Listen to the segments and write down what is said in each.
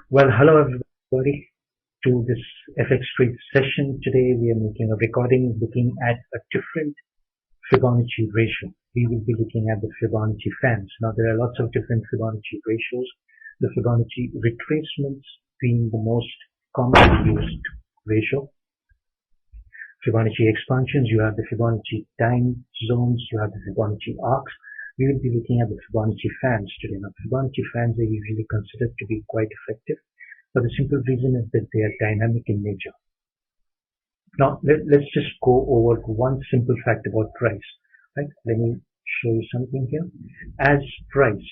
Well, hello everybody to this FXStreet session. Today we are making a recording looking at a different Fibonacci ratio. We will be looking at the Fibonacci fans. Now there are lots of different Fibonacci ratios. The Fibonacci retracements being the most commonly used ratio. Fibonacci expansions, you have the Fibonacci time zones, you have the Fibonacci arcs. We will be looking at the Fibonacci fans today. Now, Fibonacci fans are usually considered to be quite effective, but the simple reason is that they are dynamic in nature. Now, let's just go over one simple fact about price. Right? Let me show you something here. As price,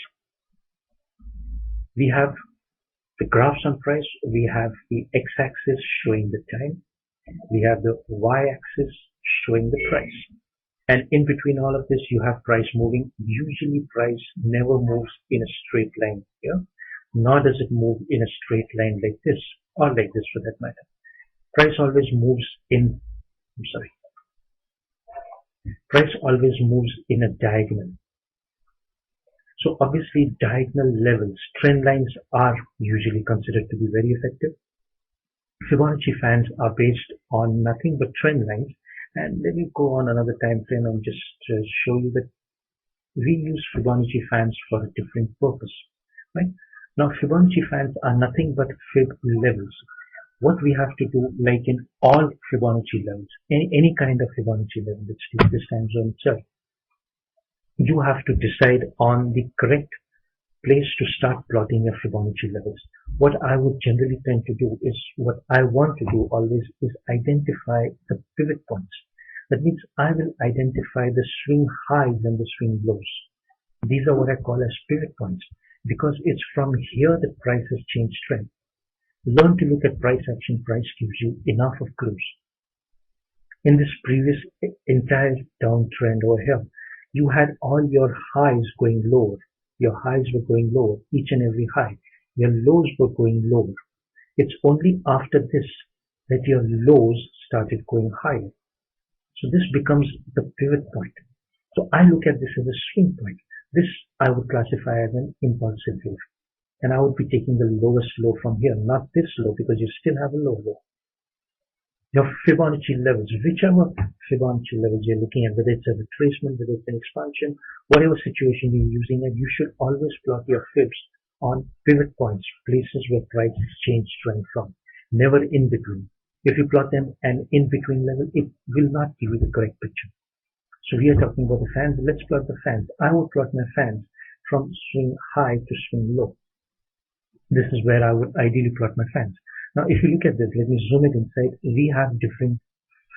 we have the graphs on price. We have the x-axis showing the time. We have the y-axis showing the price. And in between all of this, you have price moving. Usually price never moves in a straight line here, nor does it move in a straight line like this, or like this for that matter. Price always moves in, price always moves in a diagonal. So obviously diagonal levels, trend lines are usually considered to be very effective. Fibonacci fans are based on nothing but trend lines. And let me go on another time frame and just show you that we use Fibonacci fans for a different purpose. Right? Now Fibonacci fans are nothing but fib levels. What we have to do, like in all Fibonacci levels, any kind of Fibonacci level, let's take this time zone itself, you have to decide on the correct place to start plotting your Fibonacci levels. What I would generally tend to do is, what I want to do always is identify the pivot points. That means I will identify the swing highs and the swing lows. These are what I call as pivot points, because it's from here that prices change trend. Learn to look at price action. Price gives you enough of clues. In this previous entire downtrend over here, you had all your highs going lower. Your highs were going lower, each and every high. Your lows were going lower. It's only after this that your lows started going higher. So this becomes the pivot point. So I look at this as a swing point. This I would classify as an impulsive move. And I would be taking the lowest low from here, not this low, because you still have a low low. Your Fibonacci levels, whichever Fibonacci levels you're looking at, whether it's a retracement, whether it's an expansion, whatever situation you're using it, you should always plot your fibs on pivot points, places where prices change trend from, never in between. If you plot them an in between level, it will not give you the correct picture. So we are talking about the fans. Let's plot the fans. I will plot my fans from swing high to swing low. This is where I would ideally plot my fans. Now, if you look at this, let me zoom it inside. We have different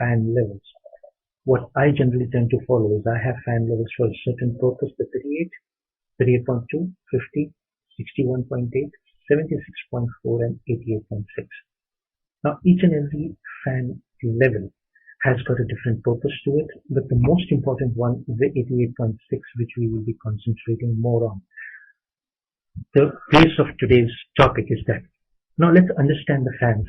fan levels. What I generally tend to follow is I have fan levels for a certain purpose, the 38, 38.2, 50, 61.8, 76.4, and 88.6. Now, each and every fan level has got a different purpose to it, but the most important one is the 88.6, which we will be concentrating more on. The base of today's topic is that. Now let's understand the fans.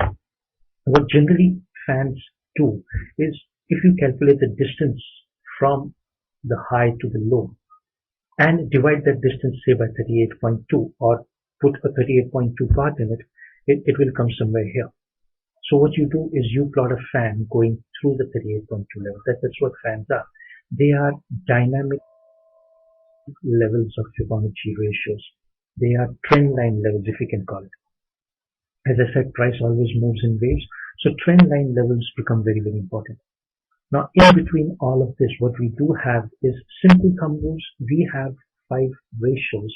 What generally fans do is, if you calculate the distance from the high to the low and divide that distance, say, by 38.2, or put a 38.2 part in it, it will come somewhere here. So what you do is you plot a fan going through the 38.2 level. That's what fans are. They are dynamic levels of Fibonacci ratios. They are trend line levels, if you can call it. As I said, price always moves in waves, so trend line levels become very, very important. Now, in between all of this, what we do have is simple thumb rules. We have 5 ratios,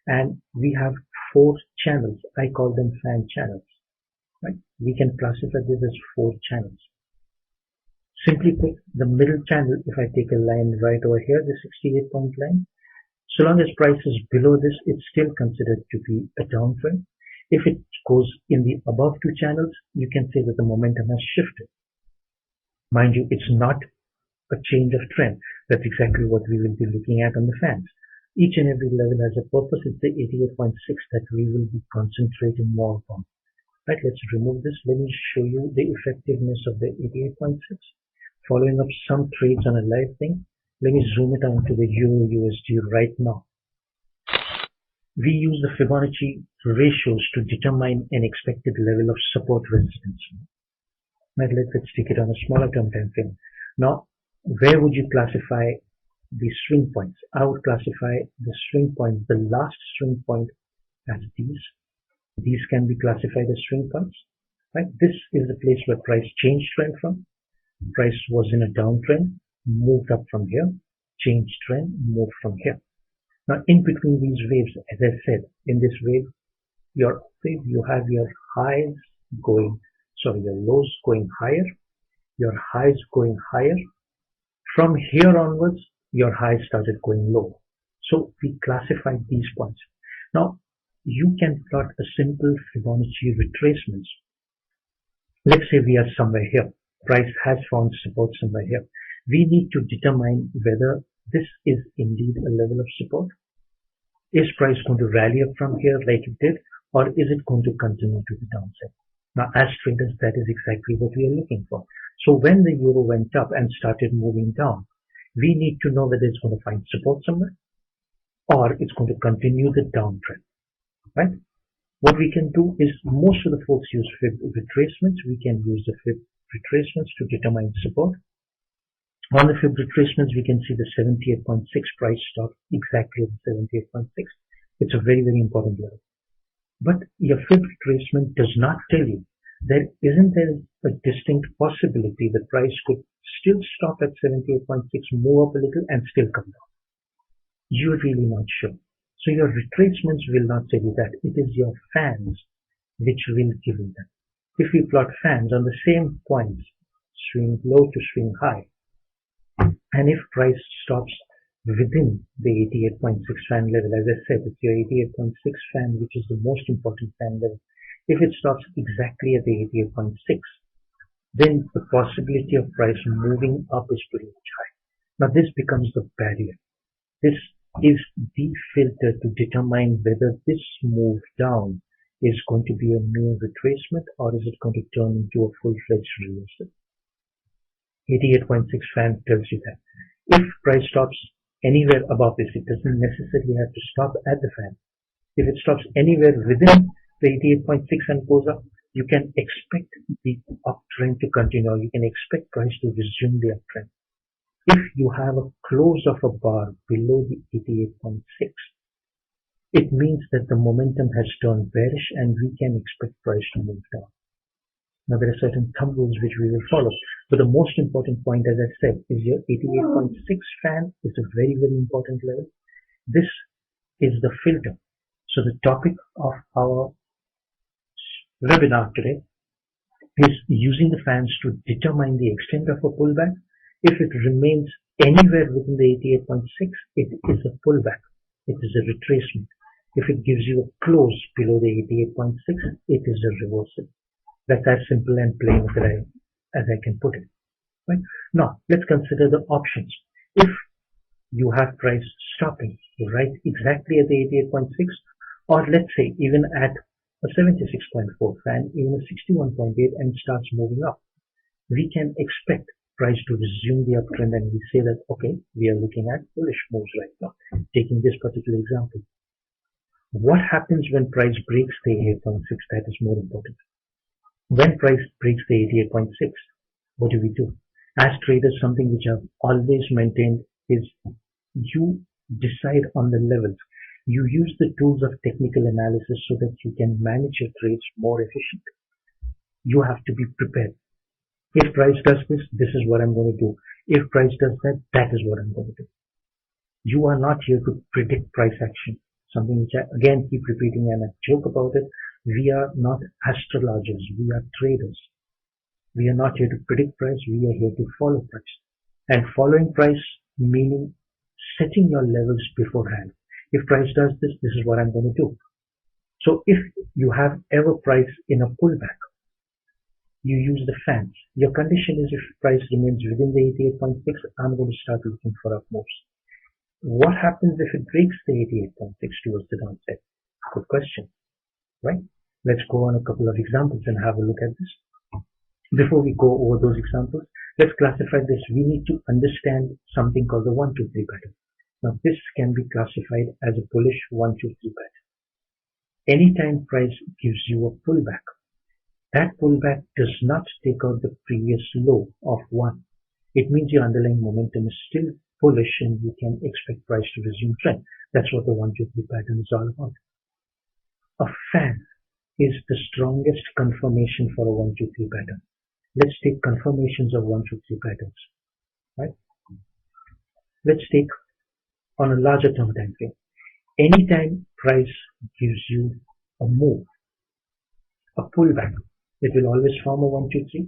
and we have 4 channels. I call them fan channels. Right? We can classify this as 4 channels. Simply put, the middle channel, if I take a line right over here, the 68-point line, so long as price is below this, it's still considered to be a downtrend. If it goes in the above 2 channels, you can say that the momentum has shifted. Mind you, it's not a change of trend. That's exactly what we will be looking at on the fans. Each and every level has a purpose. It's the 88.6 that we will be concentrating more upon. Right, let's remove this. Let me show you the effectiveness of the 88.6. Following up some trades on a live thing, let me zoom it onto the Euro USD right now. we use the Fibonacci ratios to determine an expected level of support resistance. Right, let's take it on a smaller term time frame. Now, where would you classify the swing points? I would classify the swing point, the last swing point, as these. These can be classified as swing points. Right? This is the place where price changed trend from. Price was in a downtrend, moved up from here, changed trend, moved from here. Now, in between these waves, as I said, in this wave, you have your highs going, your lows going higher, your highs going higher. From here onwards, your highs started going low. So we classified these points. Now, you can plot a simple Fibonacci retracements. Let's say we are somewhere here. Price has found support somewhere here. We need to determine whether this is indeed a level of support. Is price going to rally up from here like it did, or is it going to continue to the downside? Now, as traders, that is exactly what we are looking for. So when the euro went up and started moving down, we need to know whether it's going to find support somewhere, or it's going to continue the downtrend. Right? What we can do is, most of the folks use fib retracements. We can use the fib retracements to determine support. On the fib retracements, we can see the 78.6 price stop exactly at 78.6. It's a very, very important level. But your fib retracement does not tell you isn't there a distinct possibility the price could still stop at 78.6, move up a little, and still come down. You're really not sure. So your retracements will not tell you that. It is your fans which will give you that. If we plot fans on the same points, swing low to swing high, and if price stops within the 88.6 fan level, as I said, it's your 88.6 fan, which is the most important fan level. If it stops exactly at the 88.6, then the possibility of price moving up is pretty much high. Now this becomes the barrier. This is the filter to determine whether this move down is going to be a mere retracement, or is it going to turn into a full-fledged reversal. 88.6 fan tells you that. If price stops anywhere above this, it doesn't necessarily have to stop at the fan. If it stops anywhere within the 88.6 and goes up, you can expect the uptrend to continue. You can expect price to resume the uptrend. If you have a close of a bar below the 88.6, it means that the momentum has turned bearish and we can expect price to move down. Now there are certain thumb rules which we will follow, but the most important point, as I said, is your 88.6 fan is a very, very important level. This is the filter. So the topic of our webinar today is using the fans to determine the extent of a pullback. If it remains anywhere within the 88.6, it is a pullback. It is a retracement. If it gives you a close below the 88.6, it is a reversal. That's as simple and plain as I can put it. Right? Now, let's consider the options. If you have price stopping right exactly at the 88.6, or let's say even at a 76.4 fan, even a 61.8, and starts moving up, we can expect price to resume the uptrend, and we say that, okay, we are looking at bullish moves right now. Taking this particular example, what happens when price breaks the 88.6? That is more important. When price breaks the 88.6, what do we do? As traders, something which I've always maintained is you decide on the levels. You use the tools of technical analysis so that you can manage your trades more efficiently. You have to be prepared. If price does this, this is what I'm going to do. If price does that, that is what I'm going to do. You are not here to predict price action. Something which I again keep repeating and I joke about it. We are not astrologers. We are traders. We are not here to predict price. We are here to follow price. And following price meaning setting your levels beforehand. If price does this, this is what I'm going to do. So if you have ever price in a pullback, you use the fans. Your condition is if price remains within the 88.6, I'm going to start looking for up moves. What happens if it breaks the 88.6 towards the downside? Good question, right? Let's go on a couple of examples and have a look at this. Before we go over those examples, let's classify this. We need to understand something called the 1, 2, 3 pattern. Now this can be classified as a bullish 1, 2, 3 pattern. Anytime price gives you a pullback, that pullback does not take out the previous low of 1. It means your underlying momentum is still bullish and you can expect price to resume trend. That's what the 1, 2, 3 pattern is all about. A fan is the strongest confirmation for a 1, 2, 3 pattern. Let's take confirmations of 1, 2, 3 patterns. Right? Let's take on a larger term time frame. Anytime price gives you a move, a pullback, it will always form a 1, 2, 3.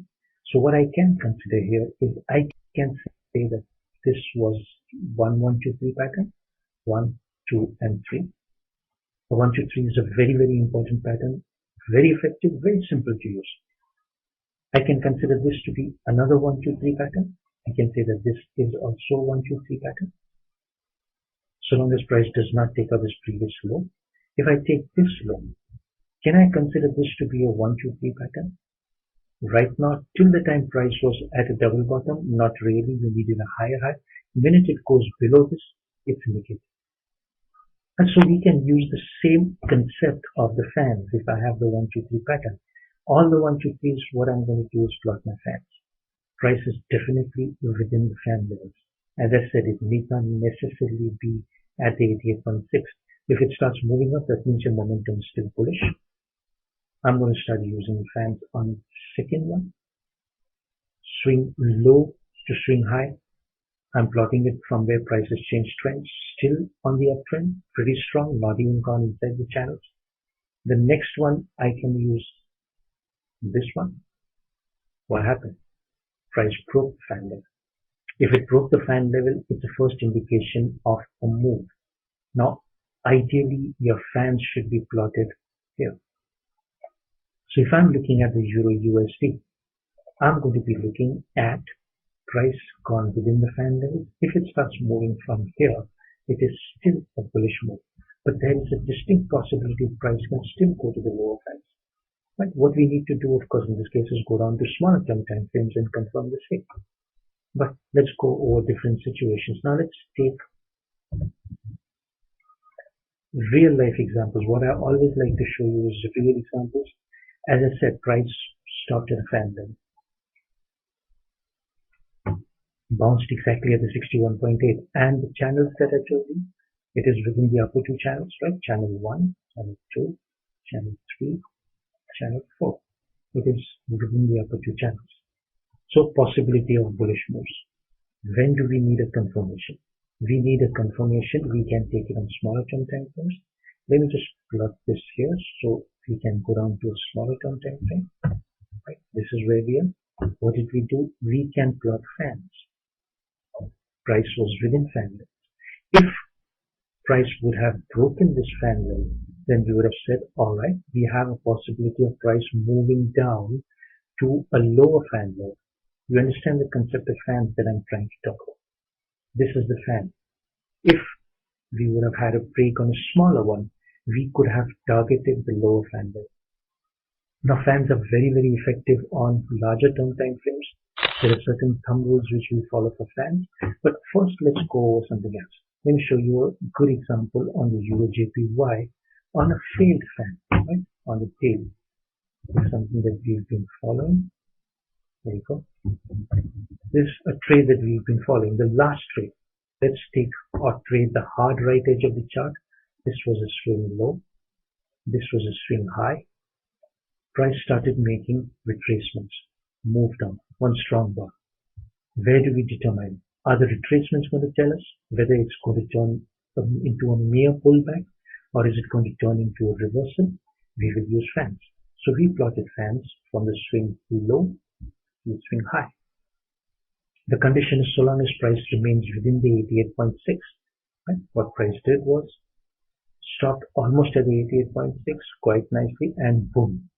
So what I can consider here is I can say that this was 1, 1, 2, 3 pattern, 1, 2, and 3. The 1, 2, 3 is a very, very important pattern, very effective, very simple to use. I can consider this to be another 1, 2, 3 pattern. I can say that this is also 1, 2, 3 pattern. So long as price does not take out this previous low. If I take this low, can I consider this to be a 1, 2, 3 pattern? Right now, till the time price was at a double bottom, not really, we needed a higher high. The minute it goes below this, it's indicated. And so we can use the same concept of the fans if I have the 1, 2, 3 pattern. All the 1, 2, 3s, what I'm going to do is plot my fans. Price is definitely within the fan levels. As I said, it need not necessarily be at the 88.6. If it starts moving up, that means your momentum is still bullish. I'm going to start using the fans on the second one. Swing low to swing high. I'm plotting it from where prices change trends, still on the uptrend, pretty strong, not even gone inside the channels. The next one, I can use this one. What happened? Price broke the fan level. If it broke the fan level, it's the first indication of a move. Now, ideally, your fans should be plotted here. So if I'm looking at the Euro USD, I'm going to be looking at price gone within the fan level. If it starts moving from here, it is still a bullish move. But there is a distinct possibility price can still go to the lower fans. Right? What we need to do, of course, in this case is go down to smaller term time frames and confirm the same. But let's go over different situations. Now let's take real life examples. What I always like to show you is real examples. As I said, price stopped at a fan level. Bounced exactly at the 61.8. And the channels that I told you, it is within the upper two channels, right? Channel 1, channel 2, channel 3, channel 4. It is within the upper two channels. So possibility of bullish moves. When do we need a confirmation? We need a confirmation. We can take it on smaller term time frames. Let me just plot this here so we can go down to a smaller term time frame. Right. This is where we are. What did we do? We can plot fans. Price was within fan level. If price would have broken this fan level, then we would have said, all right, we have a possibility of price moving down to a lower fan level. You understand the concept of fans that I'm trying to talk about. This is the fan. If we would have had a break on a smaller one, we could have targeted the lower fan level. Now fans are very, very effective on larger term time frames. There are certain thumb rules which we follow for fans. But first, let's go over something else. Let me show you a good example on the Euro JPY on a failed fan, right? On the tail. It's something that we've been following. There you go. This is a trade that we've been following. The last trade. Let's take or trade the hard right edge of the chart. This was a swing low. This was a swing high. Price started making retracements. Moved down. One strong bar. Where do we determine? Are the retracements going to tell us whether it's going to turn into a mere pullback or is it going to turn into a reversal? We will use fans. So we plotted fans from the swing low to the swing high. The condition is so long as price remains within the 88.6. Right? What price did was stopped almost at the 88.6 quite nicely and boom,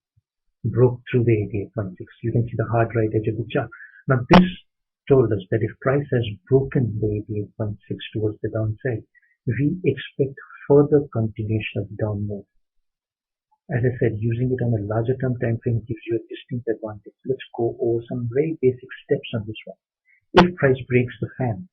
broke through the 88.6. You can see the hard right edge of the chart. Now this told us that if price has broken the 88.6 towards the downside, we expect further continuation of the down move. As I said, using it on a larger term time frame gives you a distinct advantage. Let's go over some very basic steps on this one. If price breaks the fan,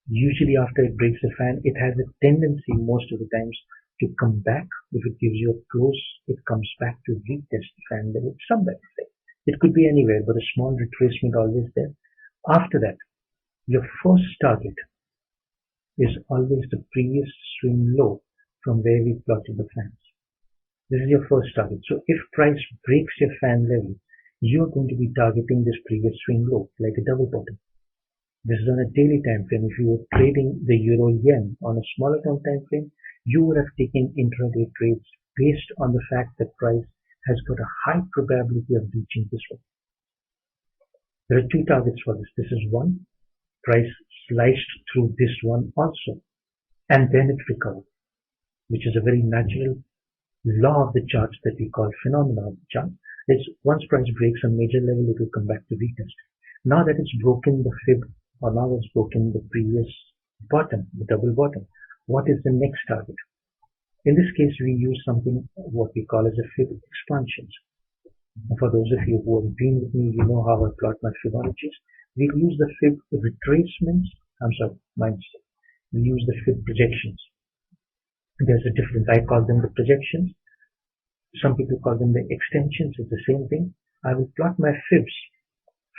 usually after it breaks the fan, it has a tendency most of the times to come back. If it gives you a close, it comes back to retest the fan level somewhere. It could be anywhere, but a small retracement always there. After that, your first target is always the previous swing low from where we plotted the fans. This is your first target. So if price breaks your fan level, you're going to be targeting this previous swing low, like a double bottom. This is on a daily time frame. If you were trading the euro yen on a smaller term time frame, you would have taken intraday trades based on the fact that price has got a high probability of reaching this one. There are two targets for this. This is one. Price sliced through this one also, and then it recovered, which is a very natural law of the charts that we call phenomena of the chart. Is once price breaks a major level, it will come back to retest. Now that it's broken the fib, or now it's broken the previous bottom, the double bottom, what is the next target? In this case, we use something what we call as a fib expansions. For those of you who have been with me, you know how I plot my Fibonacci's. We use the fib retracements. We use the fib projections. There's a difference. I call them the projections. Some people call them the extensions. It's the same thing. I will plot my fibs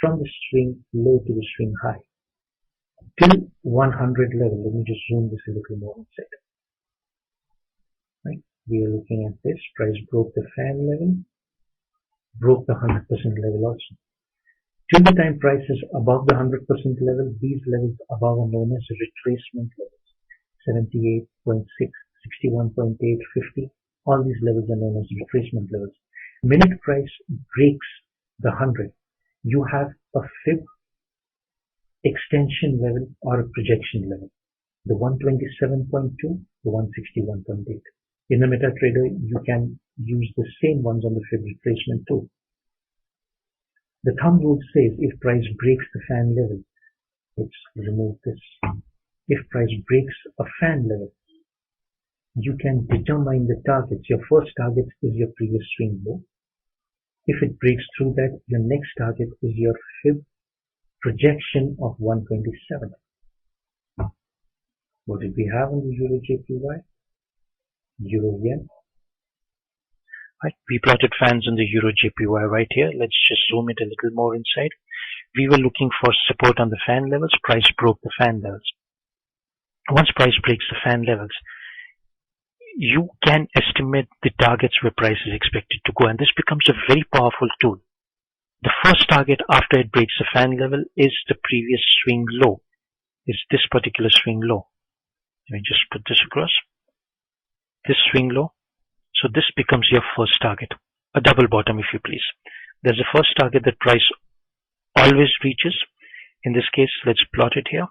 from the swing low to the swing high till 100 level. Let me just zoom this a little more inside. Right? We are looking at this. Price broke the fan level, broke the 100% level also. Till the time price is above the 100% level, these levels above are known as retracement levels. 78.6, 61.8, 50. All these levels are known as retracement levels. Minute price breaks the 100, you have a fib extension level or a projection level. The 127.2, the 161.8. In the MetaTrader, you can use the same ones on the fib retracement too. The thumb rule says if price breaks the fan level, let's remove this. If price breaks a fan level, you can determine the targets. Your first target is your previous swing low. If it breaks through that, your next target is your fib projection of 127. What did we have on the Euro JPY? Euro Yen. Right, we plotted fans on the Euro JPY right here. Let's just zoom it a little more inside. We were looking for support on the fan levels. Price broke the fan levels. Once price breaks the fan levels, you can estimate the targets where price is expected to go, and this becomes a very powerful tool. The first target after it breaks the fan level is the previous swing low, is this particular swing low. Let me just put this across. This swing low. So this becomes your first target, a double bottom if you please. There's a first target that price always reaches. In this case, let's plot it here.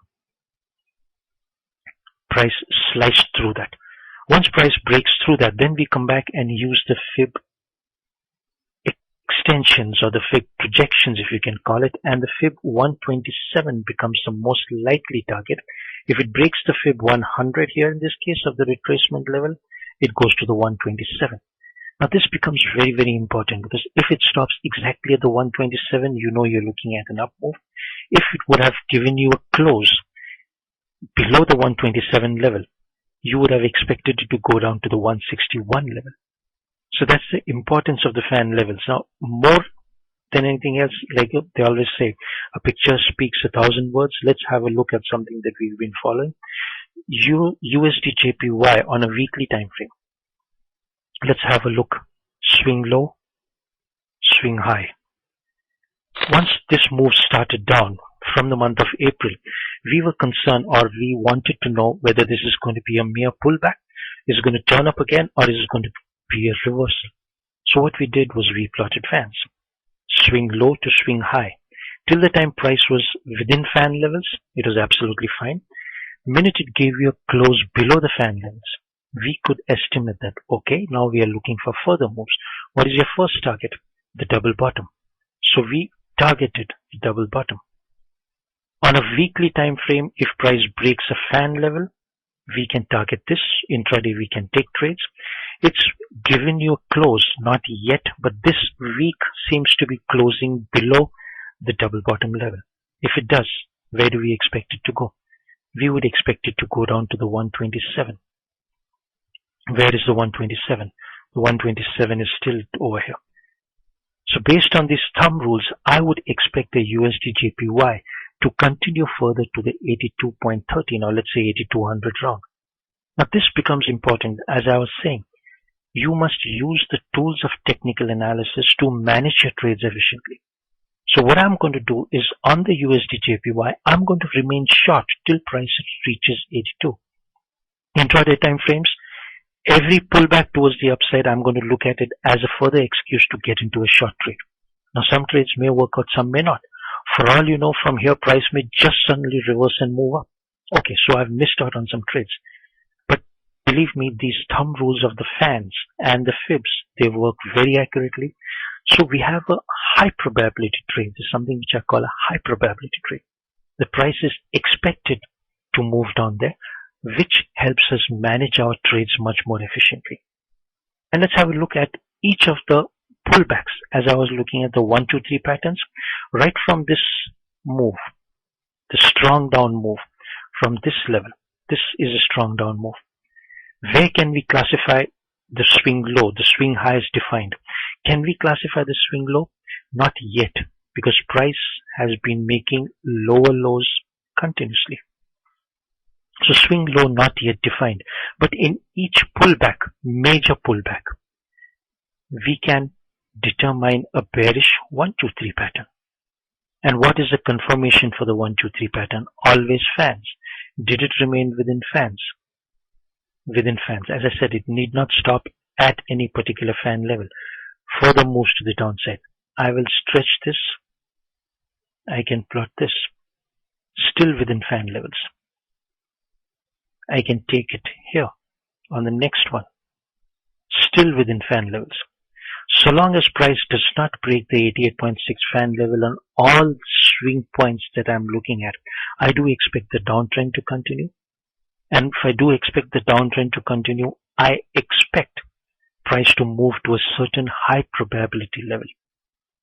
Price sliced through that. Once price breaks through that, then we come back and use the fib extensions or the fib projections, if you can call it, and the fib 127 becomes the most likely target. If it breaks the fib 100 here in this case of the retracement level, it goes to the 127. Now this becomes very, very important, because if it stops exactly at the 127, you know you're looking at an up move. If it would have given you a close below the 127 level, you would have expected it to go down to the 161 level. So that's the importance of the fan levels. Now, more than anything else, like they always say, a picture speaks 1,000 words. Let's have a look at something that we've been following. USD JPY on a weekly time frame. Let's have a look. Swing low, swing high. Once this move started down from the month of April, we were concerned, or we wanted to know whether this is going to be a mere pullback, is it going to turn up again, or is it going to be a reversal. So what we did was we plotted fans. Swing low to swing high. Till the time price was within fan levels, it was absolutely fine. The minute it gave you a close below the fan levels, we could estimate that, okay, now we are looking for further moves. What is your first target? The double bottom. So we targeted the double bottom. On a weekly time frame, if price breaks a fan level, we can target this. Intraday, we can take trades. It's given you a close, not yet, but this week seems to be closing below the double bottom level. If it does, where do we expect it to go? We would expect it to go down to the 127. Where is the 127? The 127 is still over here. So based on these thumb rules, I would expect the USD JPY to continue further to the 82.13 or let's say 8200 round. Now this becomes important. As I was saying, you must use the tools of technical analysis to manage your trades efficiently. So what I'm going to do is on the USD JPY, I'm going to remain short till price reaches 82. Intraday time frames, every pullback towards the upside, I'm going to look at it as a further excuse to get into a short trade. Now some trades may work out, some may not. For all you know, from here price may just suddenly reverse and move up. Okay, so I've missed out on some trades. But believe me, these thumb rules of the fans and the fibs, they work very accurately. So we have a high probability trade. This is something which I call a high probability trade. The price is expected to move down there, which helps us manage our trades much more efficiently. And let's have a look at each of the pullbacks as I was looking at the 1, 2, 3 patterns. Right from this move, the strong down move from this level, this is a strong down move. Where can we classify the swing low? The swing high is defined. Can we classify the swing low? Not yet, because price has been making lower lows continuously. So swing low not yet defined, but in each pullback, major pullback, we can determine a bearish 1, 2, 3 pattern. And what is the confirmation for the 1, 2, 3 pattern? Always fans. Did it remain within fans? Within fans. As I said, it need not stop at any particular fan level. Further moves to the downside. I will stretch this. I can plot this. Still within fan levels. I can take it here on the next one. Still within fan levels. So long as price does not break the 88.6 fan level on all swing points that I'm looking at, I do expect the downtrend to continue. And if I do expect the downtrend to continue, I expect price to move to a certain high probability level.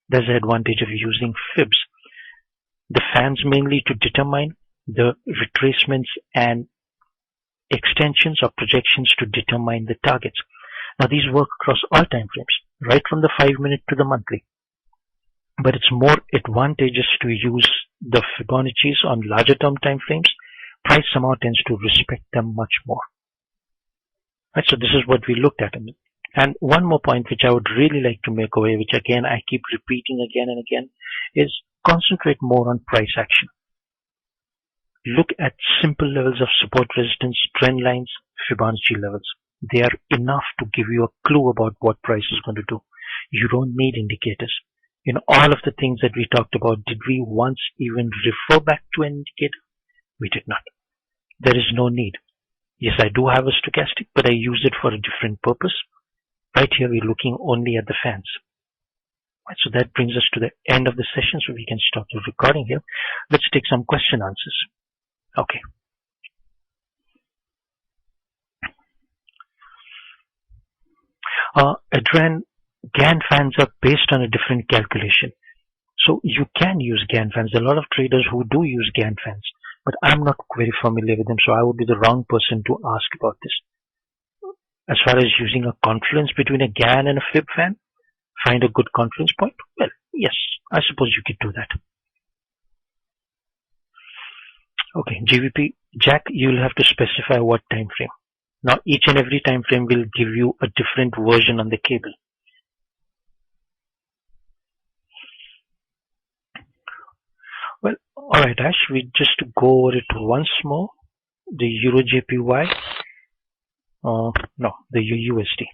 There's the advantage of using fibs. The fans mainly to determine the retracements and extensions or projections to determine the targets. Now these work across all time frames, right from the 5-minute to the monthly. But it's more advantageous to use the Fibonacci's on larger term time frames. Price somehow tends to respect them much more. Right, so this is what we looked at. And one more point which I would really like to make away, which again I keep repeating again and again, is concentrate more on price action. Look at simple levels of support resistance, trend lines, Fibonacci levels. They are enough to give you a clue about what price is going to do. You don't need indicators. In all of the things that we talked about, did we once even refer back to an indicator? We did not. There is no need. Yes, I do have a stochastic, but I use it for a different purpose. Right here, we're looking only at the fans. Right, so that brings us to the end of the session, so we can stop the recording here. Let's take some question answers. Okay. Adrian, Gann fans are based on a different calculation. So you can use Gann fans. There are a lot of traders who do use Gann fans, but I'm not very familiar with them, so I would be the wrong person to ask about this. As far as using a confluence between a Gann and a Fib fan, find a good confluence point? Well, yes, I suppose you could do that. Okay, GVP, Jack, you'll have to specify what time frame. Now, each and every time frame will give you a different version on the cable. Well, alright Ash, we just go over it once more. The Euro JPY, no, the USD.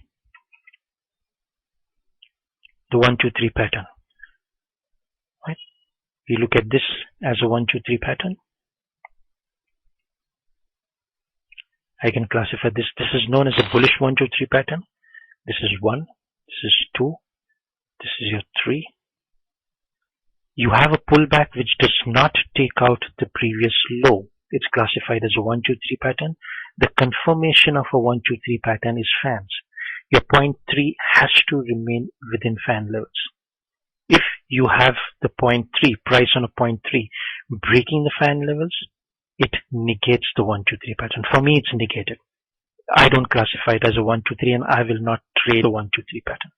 The 1, 2, 3 pattern. Right? We look at this as a 1, 2, 3 pattern. I can classify this. This is known as a bullish 1, 2, 3 pattern. This is 1. This is 2. This is your 3. You have a pullback which does not take out the previous low. It's classified as a 1, 2, 3 pattern. The confirmation of a 1, 2, 3 pattern is fans. Your point 3 has to remain within fan levels. If you have the point 3, price on a point 3, breaking the fan levels, it negates the 1, 2, 3 pattern. For me, it's negated. I don't classify it as a 1, 2, 3, and I will not trade a 1, 2, 3 pattern.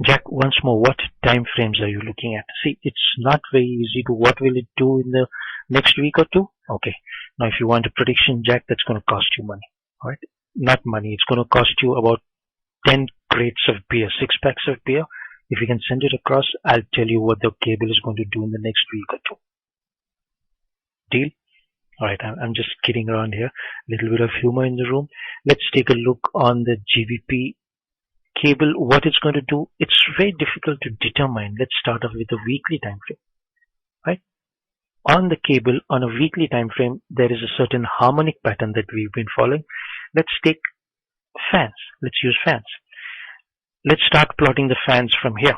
Jack, once more, what time frames are you looking at? See, it's not very easy to what will it do in the next week or two. Okay, now if you want a prediction, Jack, that's going to cost you money. All right, not money. It's going to cost you about 10 crates of beer, 6 packs of beer. If you can send it across, I'll tell you what the cable is going to do in the next week or two. Deal? Alright, I'm just kidding around here. Little bit of humor in the room. Let's take a look on the GBP cable. What it's going to do, it's very difficult to determine. Let's start off with a weekly time frame. Right? On the cable, on a weekly time frame, there is a certain harmonic pattern that we've been following. Let's take fans. Let's use fans. Let's start plotting the fans from here.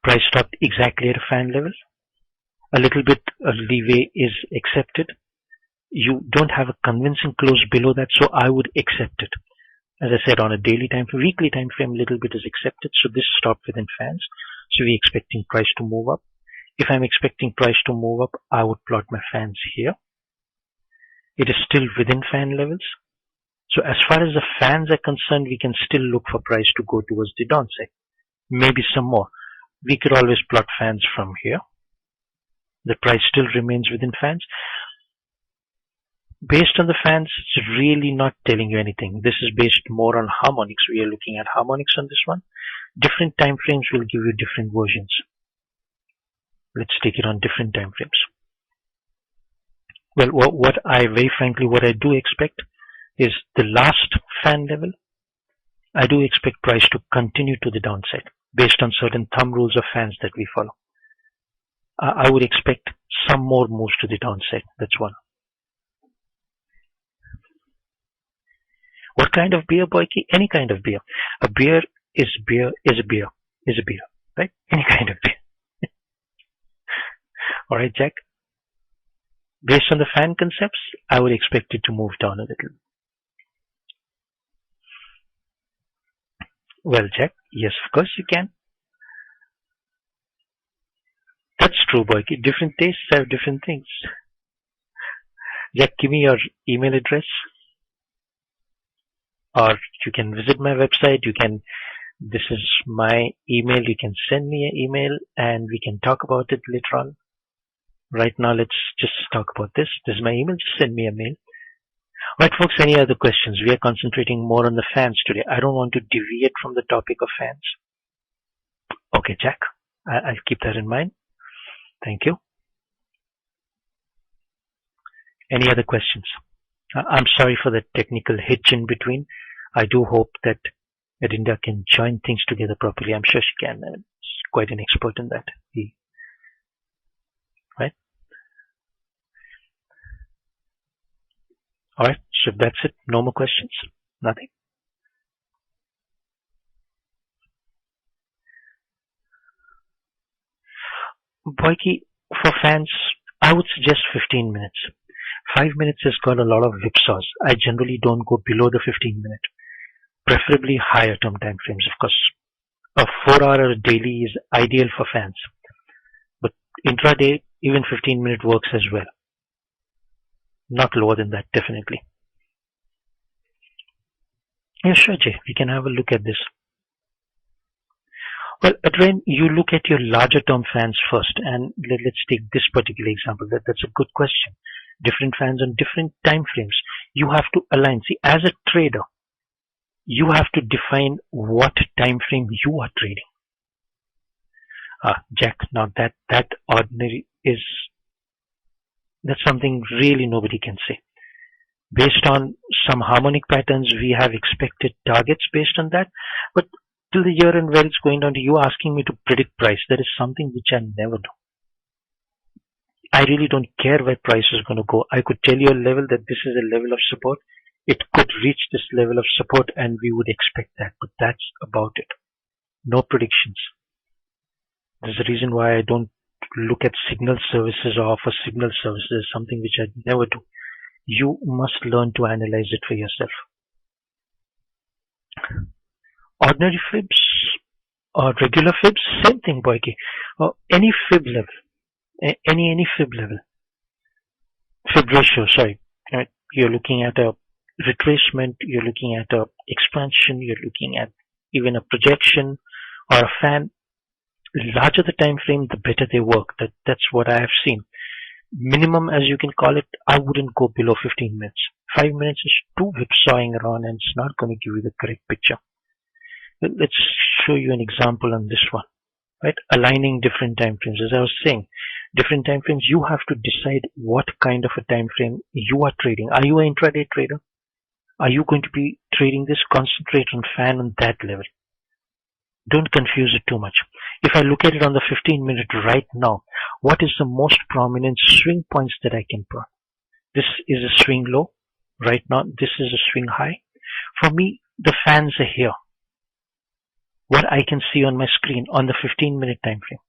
Price stopped exactly at a fan level. A little bit of leeway is accepted. You don't have a convincing close below that, so I would accept it. As I said, on a daily time frame, weekly time frame, a little bit is accepted. So this stopped within fans. So we're expecting price to move up. If I'm expecting price to move up, I would plot my fans here. It is still within fan levels. So as far as the fans are concerned, we can still look for price to go towards the downside. Maybe some more. We could always plot fans from here. The price still remains within fans. Based on the fans, it's really not telling you anything. This is based more on harmonics. We are looking at harmonics on this one. Different time frames will give you different versions. Let's take it on different time frames. Well, what I do expect is the last fan level. I do expect price to continue to the downside based on certain thumb rules of fans that we follow. I would expect some more moves to the downside. That's one. What kind of beer, Boyki? Any kind of beer. A beer is beer is a beer is a beer, right? Any kind of beer. All right, Jack. Based on the fan concepts, I would expect it to move down a little. Well, Jack, yes, of course you can. That's true, Boyki. Different tastes have different things. Jack, give me your email address. Or you can visit my website. This is my email. You can send me an email and we can talk about it later on. Right now, let's just talk about this. This is my email. Just send me a mail. Right, folks, any other questions? We are concentrating more on the fans today. I don't want to deviate from the topic of fans. Okay, Jack, I'll keep that in mind. Thank you. Any other questions? I'm sorry for the technical hitch in between. I do hope that Adinda can join things together properly. I'm sure she can. She's quite an expert in that. Right? Alright, so that's it. No more questions? Nothing? Boyki, for fans, I would suggest 15 minutes. 5 minutes has got a lot of whipsaws. I generally don't go below the 15 minute. Preferably higher term time frames, of course. A 4-hour daily is ideal for fans. But intraday, even 15 minute works as well. Not lower than that, definitely. Yeah, sure, Jay. We can have a look at this. Well, Adrian, you look at your larger term fans first, and let's take this particular example. That's a good question. Different fans on different time frames. You have to align. See, as a trader, you have to define what time frame you are trading. Jack, now that ordinary is, that's something really nobody can say. Based on some harmonic patterns, we have expected targets based on that, but till the year end where it's going down to you asking me to predict price, that is something which I never do. I really don't care where price is going to go. I could tell you a level that this is a level of support. It could reach this level of support and we would expect that, but that's about it. No predictions. There's a reason why I don't look at signal services or offer signal services. It's something which I never do. You must learn to analyze it for yourself. Ordinary fibs, Regular fibs, same thing, Boyke. Any fib level, any fib level, fib ratio, sorry. Right? You're looking at a retracement, you're looking at a expansion, you're looking at even a projection or a fan. The larger the time frame, the better they work. That's what I have seen. Minimum, as you can call it, I wouldn't go below 15 minutes. 5 minutes is too whipsawing around and it's not going to give you the correct picture. Let's show you an example on this one. Right? Aligning different time frames. As I was saying, different time frames, you have to decide what kind of a time frame you are trading. Are you an intraday trader? Are you going to be trading this? Concentrate on fan on that level. Don't confuse it too much. If I look at it on the 15-minute right now, what is the most prominent swing points that I can put? This is a swing low. Right now, this is a swing high. For me, the fans are here. What I can see on my screen on the 15-minute time frame.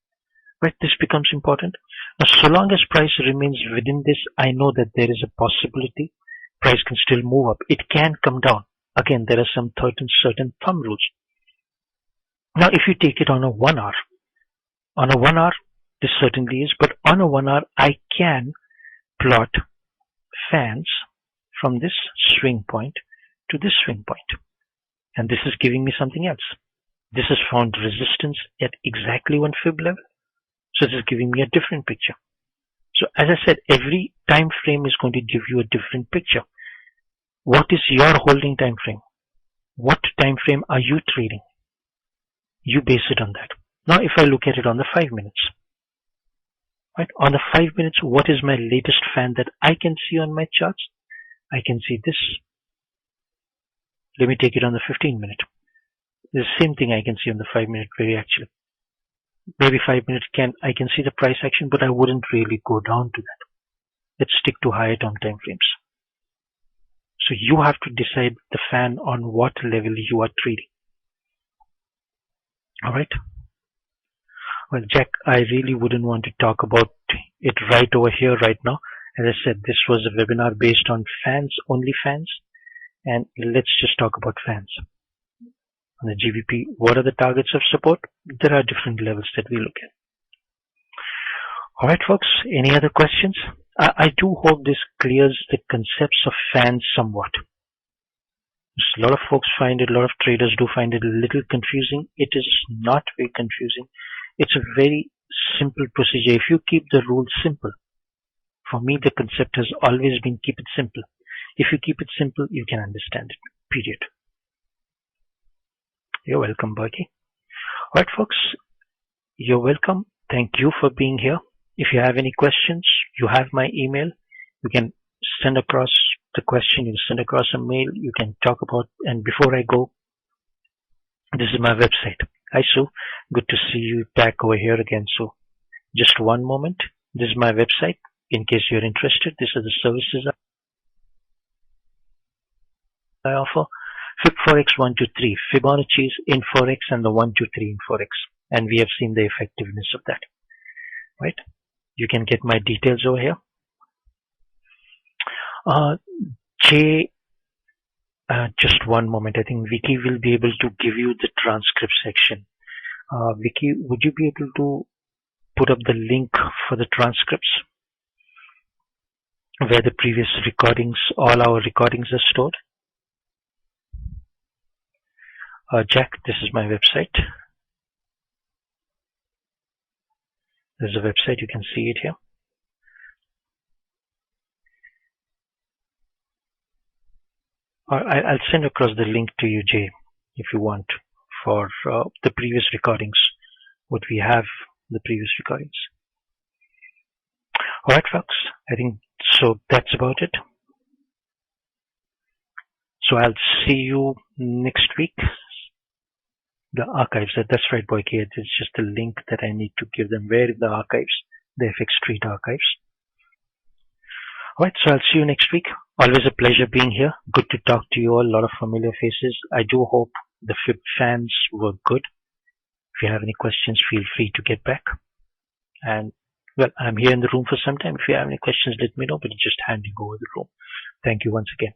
Right, this becomes important. Now, so long as price remains within this, I know that there is a possibility price can still move up. It can come down. Again, there are some certain thumb rules. Now, if you take it on a 1 hour, this certainly is, but on a 1 hour, I can plot fans from this swing point to this swing point. And this is giving me something else. This has found resistance at exactly one fib level. So this is giving me a different picture. So as I said, every time frame is going to give you a different picture. What is your holding time frame? What time frame are you trading? You base it on that. Now if I look at it on the 5 minutes, right? On the 5 minutes, what is my latest fan that I can see on my charts? I can see this. Let me take it on the 15-minute. The same thing I can see on the 5-minute very actually. Maybe 5 minutes I can see the price action, but I wouldn't really go down to that. Let's stick to higher term time frames. So you have to decide the fan on what level you are trading. Alright. Well, Jack, I really wouldn't want to talk about it right over here right now. As I said, this was a webinar based on fans, only fans. And let's just talk about fans. On the GBP, what are the targets of support? There are different levels that we look at. Alright folks, any other questions? I do hope this clears the concepts of fans somewhat. A lot of folks find it, a lot of traders do find it a little confusing. It is not very confusing. It's a very simple procedure. If you keep the rules simple, for me the concept has always been keep it simple. If you keep it simple, you can understand it, period. You're welcome, Berkey. Alright folks, you're welcome. Thank you for being here. If you have any questions, you have my email. You can send across the question, you can send across a mail, you can talk about, and before I go, this is my website. Hi Sue, good to see you back over here again. So just one moment. This is my website. In case you're interested, these are the services I offer. Fib Forex 123, Fibonacci's in Forex and the 123 in Forex. And we have seen the effectiveness of that. Right? You can get my details over here. Just one moment. I think Vicky will be able to give you the transcript section. Vicky, would you be able to put up the link for the transcripts where the previous recordings, all our recordings are stored? Jack, this is my website. There's a website, you can see it here. I'll send across the link to you, Jay, if you want, for the previous recordings, what we have, the previous recordings. Alright folks, I think so that's about it. So I'll see you next week. The archives, that's right, Boyke, it's just a link that I need to give them. Where is the archives? The FXStreet archives. Alright, so I'll see you next week. Always a pleasure being here. Good to talk to you all. A lot of familiar faces. I do hope the Fib fans were good. If you have any questions, feel free to get back. And, well, I'm here in the room for some time. If you have any questions, let me know, but just handing over the room. Thank you once again.